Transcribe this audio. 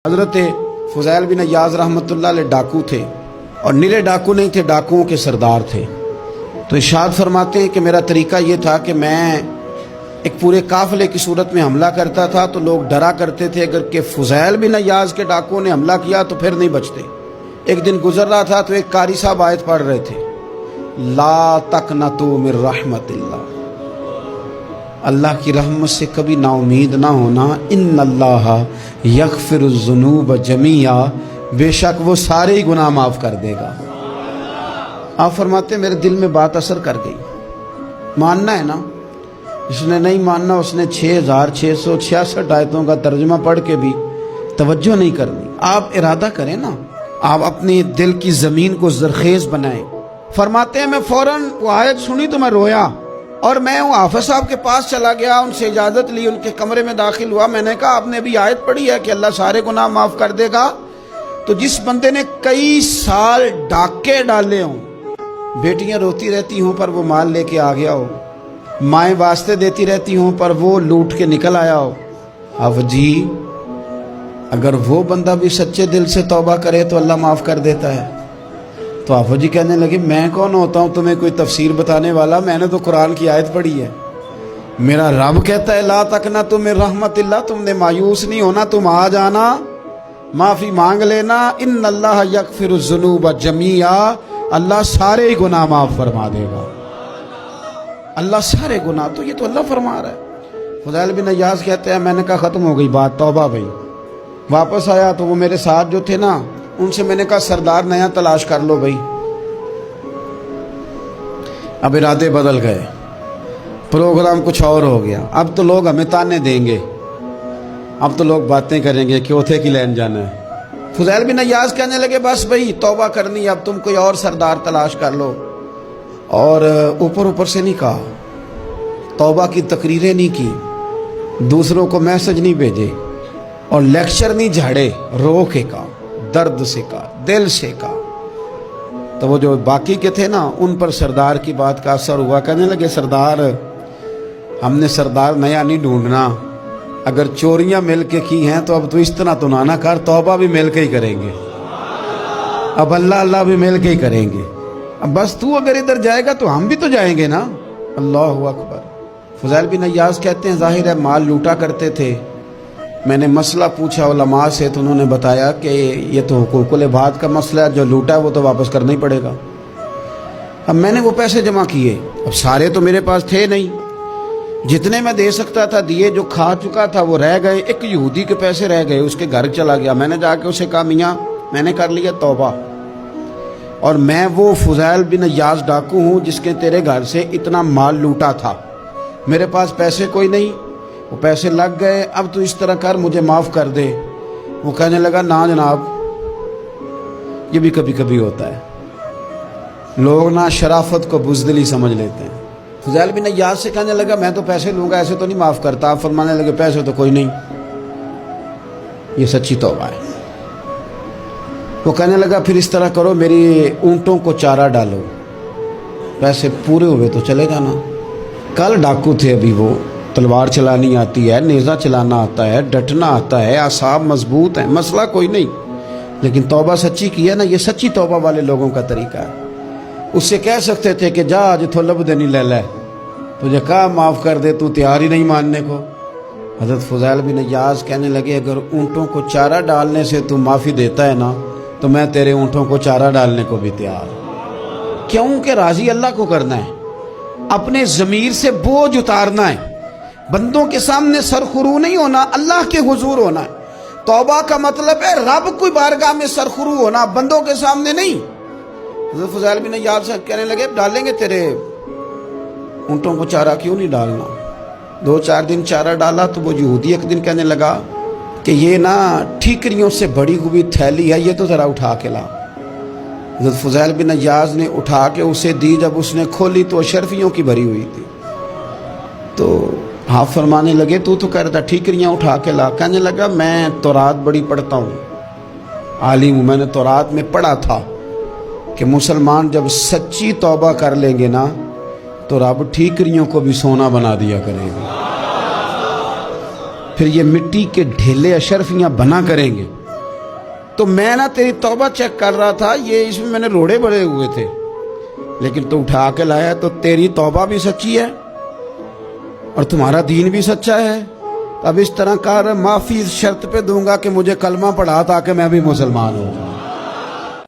حضرت فضیل بن عیاض رحمۃ اللہ علیہ ڈاکو تھے، اور نیلے ڈاکو نہیں تھے، ڈاکوؤں کے سردار تھے۔ تو ارشاد فرماتے ہیں کہ میرا طریقہ یہ تھا کہ میں ایک پورے قافلے کی صورت میں حملہ کرتا تھا تو لوگ ڈرا کرتے تھے اگر کہ فضیل بن عیاض کے ڈاکوؤں نے حملہ کیا تو پھر نہیں بچتے۔ ایک دن گزر رہا تھا تو ایک قاری صاحب آیت پڑھ رہے تھے، لا تقنطوا من رحمت اللہ، اللہ کی رحمت سے کبھی نا امید نہ ہونا، ان اللہ یغفر الذنوب جمیعا، بے شک وہ سارے ہی گناہ معاف کر دے گا۔ آپ فرماتے ہیں میرے دل میں بات اثر کر گئی، ماننا ہے نا۔ جس نے نہیں ماننا اس نے 6666 آیتوں کا ترجمہ پڑھ کے بھی توجہ نہیں کرنی۔ آپ ارادہ کریں نا، آپ اپنی دل کی زمین کو زرخیز بنائیں۔ فرماتے ہیں میں فوراً وہ آیت سنی تو میں رویا، اور میں وہ حافظ صاحب کے پاس چلا گیا، ان سے اجازت لی، ان کے کمرے میں داخل ہوا۔ میں نے کہا آپ نے ابھی آیت پڑھی ہے کہ اللہ سارے گناہ معاف کر دے گا؟ تو جس بندے نے کئی سال ڈاکے ڈالے ہوں، بیٹیاں روتی رہتی ہوں پر وہ مال لے کے آ گیا ہو، مائیں واسطے دیتی رہتی ہوں پر وہ لوٹ کے نکل آیا ہو، اب جی اگر وہ بندہ بھی سچے دل سے توبہ کرے تو اللہ معاف کر دیتا ہے۔ تو آفو جی کہنے لگے میں کون ہوتا ہوں تمہیں کوئی تفسیر بتانے والا، میں نے تو قرآن کی آیت پڑھی ہے، میرا رب کہتا ہے لا تقنطوا من رحمت اللہ، تم نے مایوس نہیں ہونا، تم آ جانا، معافی مانگ لینا، ان اللہ یغفر الذنوب جمیعا، اللہ سارے ہی گناہ معاف فرما دے گا، اللہ سارے گناہ۔ تو یہ تو اللہ فرما رہا ہے۔ فضیل بن عیاض کہتے ہیں میں نے کہا ختم ہو گئی بات، توبہ بھائی۔ واپس آیا تو وہ میرے ساتھ جو تھے نا، ان سے میں نے کہا سردار نیا تلاش کر لو بھائی۔ اب ارادے بدل گئے، پروگرام کچھ اور ہو گیا۔ اب تو لوگ ہمیں تانے دیں گے، اب تو لوگ باتیں کریں گے کہ اوتھے کی لین جانا ہے۔ فضیل بن عیاض کہنے لگے بس بھائی توبہ کرنی، اب تم کوئی اور سردار تلاش کر لو۔ اور اوپر سے نہیں کہا، توبہ کی تقریریں نہیں کی، دوسروں کو میسج نہیں بھیجے، اور لیکچر نہیں جھاڑے، رو کے کہا، درد سے کہا، دل سے کہا۔ تو وہ جو باقی کے تھے نا، ان پر سردار کی بات کا اثر ہوا، کہنے لگے سردار ہم نے سردار نیا نہیں ڈھونڈنا، اگر چوریاں مل کے کی ہیں تو اب تو اس طرح تو نہ کر، توبہ بھی مل کے ہی کریں گے، اب اللہ بھی مل کے ہی کریں گے، اب بس تو اگر ادھر جائے گا تو ہم بھی تو جائیں گے نا۔ اللہ اکبر۔ فضیل بن عیاض کہتے ہیں ظاہر ہے مال لوٹا کرتے تھے، میں نے مسئلہ پوچھا علماء سے تو انہوں نے بتایا کہ یہ تو حقوق العباد کا مسئلہ ہے، جو لوٹا ہے وہ تو واپس کرنا ہی پڑے گا۔ اب میں نے وہ پیسے جمع کیے، اب سارے تو میرے پاس تھے نہیں، جتنے میں دے سکتا تھا دیے، جو کھا چکا تھا وہ رہ گئے۔ ایک یہودی کے پیسے رہ گئے، اس کے گھر چلا گیا، میں نے جا کے اسے کہا میاں میں نے کر لیا توبہ، اور میں وہ فضیل بن عیاض ڈاکو ہوں جس کے تیرے گھر سے اتنا مال لوٹا تھا، میرے پاس پیسے کوئی نہیں، وہ پیسے لگ گئے، اب تو اس طرح کر مجھے معاف کر دے۔ وہ کہنے لگا نا جناب، یہ بھی کبھی کبھی ہوتا ہے، لوگ نا شرافت کو بزدلی سمجھ لیتے ہیں۔ فضیل بن عیاض سے کہنے لگا میں تو پیسے لوں گا، ایسے تو نہیں معاف کرتا۔ آپ فرمانے لگے پیسے تو کوئی نہیں، یہ سچی توبہ ہے۔ وہ کہنے لگا پھر اس طرح کرو، میری اونٹوں کو چارہ ڈالو، پیسے پورے ہوئے تو چلے جانا۔ کل ڈاکو تھے، ابھی وہ تلوار چلانی آتی ہے، نیزہ چلانا آتا ہے، ڈٹنا آتا ہے، اعصاب مضبوط ہیں، مسئلہ کوئی نہیں، لیکن توبہ سچی کی ہے نا، یہ سچی توبہ والے لوگوں کا طریقہ ہے۔ اس سے کہہ سکتے تھے کہ جا آج تو لب دینی لے لے، تجھے کہا معاف کر دے، تو تیار ہی نہیں ماننے کو۔ حضرت فضیل بن عیاض کہنے لگے اگر اونٹوں کو چارہ ڈالنے سے تو معافی دیتا ہے نا تو میں تیرے اونٹوں کو چارہ ڈالنے کو بھی تیار۔ کیوں کہ راضی اللہ کو کرنا ہے، اپنے ضمیر سے بوجھ اتارنا ہے، بندوں کے سامنے سرخرو نہیں ہونا، اللہ کے حضور ہونا ہے۔ توبہ کا مطلب ہے رب کوئی بارگاہ میں سرخرو ہونا، بندوں کے سامنے نہیں۔ حضرت فضیل بن عیاض سے کہنے لگے ڈالیں گے تیرے اونٹوں کو چارہ، کیوں نہیں ڈالنا۔ 2-4 دن چارہ ڈالا تو وہ یہودی ایک دن کہنے لگا کہ یہ نا ٹھیکریوں سے بڑی ہوئی تھیلی ہے، یہ تو ذرا اٹھا کے لا۔ حضرت فضیل بن عیاض نے اٹھا کے اسے دی، جب اس نے کھولی تو اشرفیوں کی بھری ہوئی تھی۔ تو آپ فرمانے لگے تو کہہ رہا تھا ٹھیکریاں اٹھا کے لا۔ کہنے لگا میں تورات بڑی پڑھتا ہوں، عالم ہوں، میں نے تورات میں پڑھا تھا کہ مسلمان جب سچی توبہ کر لیں گے نا تو رب ٹھیکریوں کو بھی سونا بنا دیا کرے گا، پھر یہ مٹی کے ڈھیلے اشرفیاں بنا کریں گے۔ تو میں نا تیری توبہ چیک کر رہا تھا, یہ اس میں میں نے روڑے بڑے ہوئے تھے, لیکن تو اٹھا کے لایا تو تیری توبہ بھی سچی ہے اور تمہارا دین بھی سچا ہے. اب اس طرح کر, معافی اس شرط پہ دوں گا کہ مجھے کلمہ پڑھا تاکہ میں بھی مسلمان ہوں.